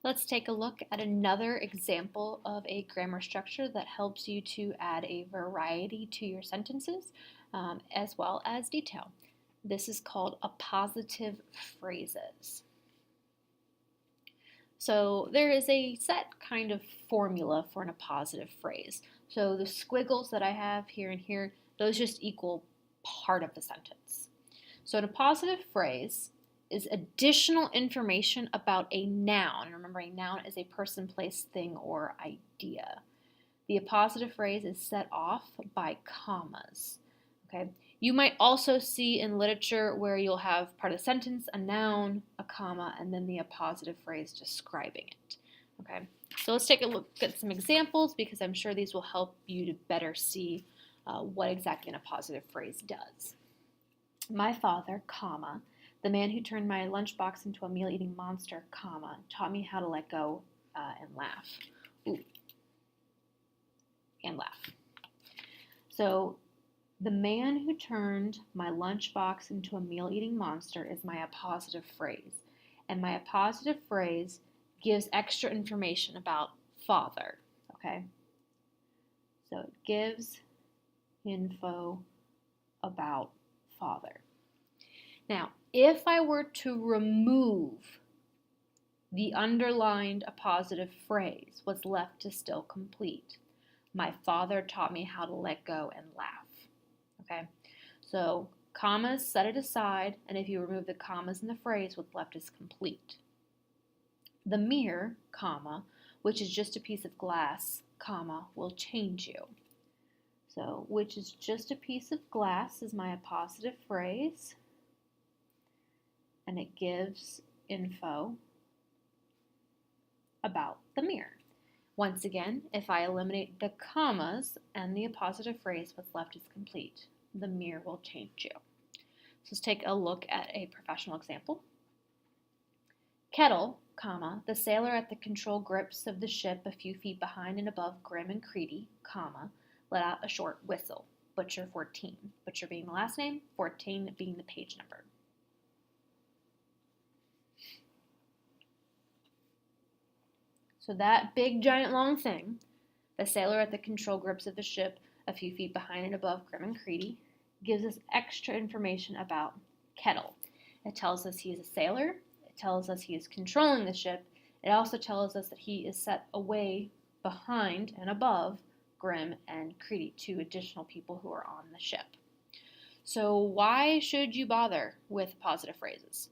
Let's take a look at another example of a grammar structure that helps you to add a variety to your sentences as well as detail. This is called appositive phrases. So there is a set kind of formula for an appositive phrase. So the squiggles that I have here and here, those just equal part of the sentence. So an appositive phrase is additional information about a noun. Remember, a noun is a person, place, thing, or idea. The appositive phrase is set off by commas. Okay. You might also see in literature where you'll have part of the sentence, a noun, a comma, and then the appositive phrase describing it. Okay. So let's take a look at some examples because I'm sure these will help you to better see what exactly an appositive phrase does. My father, comma, the man who turned my lunchbox into a meal-eating monster, comma, taught me how to let go and laugh. Ooh. And laugh. So the man who turned my lunchbox into a meal-eating monster is my appositive phrase. And my appositive phrase gives extra information about father. Okay? So it gives info about father. Now, if I were to remove the underlined appositive phrase, what's left is still complete. My father taught me how to let go and laugh. Okay, so commas, set it aside, and if you remove the commas in the phrase, what's left is complete. The mirror, comma, which is just a piece of glass, comma, will change you. So, which is just a piece of glass is my appositive phrase, and it gives info about the mirror. Once again, if I eliminate the commas and the appositive phrase, what's left is complete. The mirror will change you. So let's take a look at a professional example. Kettle, comma, the sailor at the control grips of the ship a few feet behind and above grim and creedy, comma, let out a short whistle. Butcher 14. Butcher being the last name, 14 being the page number. So that big, giant, long thing, the sailor at the control grips of the ship, a few feet behind and above grim and creedy, gives us extra information about Kettle. It tells us he is a sailor. It tells us he is controlling the ship. It also tells us that he is set away behind and above Grim and Creedy, two additional people who are on the ship. So why should you bother with appositive phrases?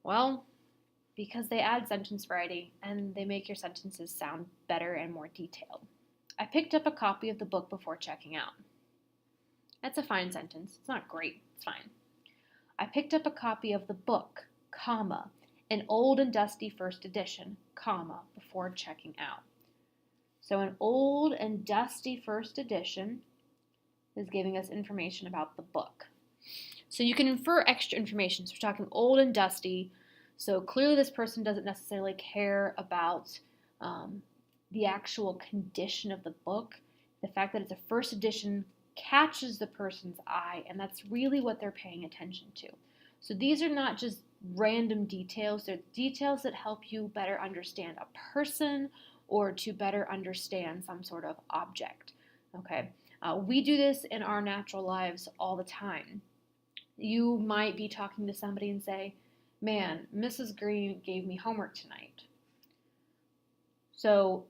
Well, because they add sentence variety and they make your sentences sound better and more detailed. I picked up a copy of the book before checking out. That's a fine sentence. It's not great. It's fine. I picked up a copy of the book, comma, an old and dusty first edition, comma, before checking out. So an old and dusty first edition is giving us information about the book. So you can infer extra information. So we're talking old and dusty. So clearly this person doesn't necessarily care about the actual condition of the book. The fact that it's a first edition catches the person's eye, and that's really what they're paying attention to. So these are not just random details. They're details that help you better understand a person or to better understand some sort of object. Okay, we do this in our natural lives all the time. You might be talking to somebody and say, man, Mrs. Green gave me homework tonight. So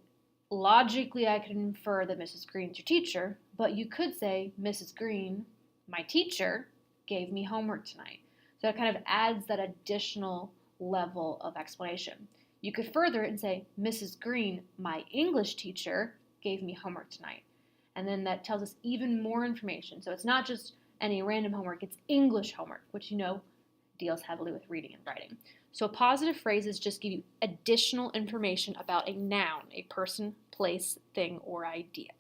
logically, I could infer that Mrs. Green's your teacher, but you could say, Mrs. Green, my teacher, gave me homework tonight. So it kind of adds that additional level of explanation. You could further it and say, Mrs. Green, my English teacher, gave me homework tonight. And then that tells us even more information. So it's not just any random homework, it's English homework, which you know deals heavily with reading and writing. So appositive phrases just give you additional information about a noun, a person, place, thing, or idea.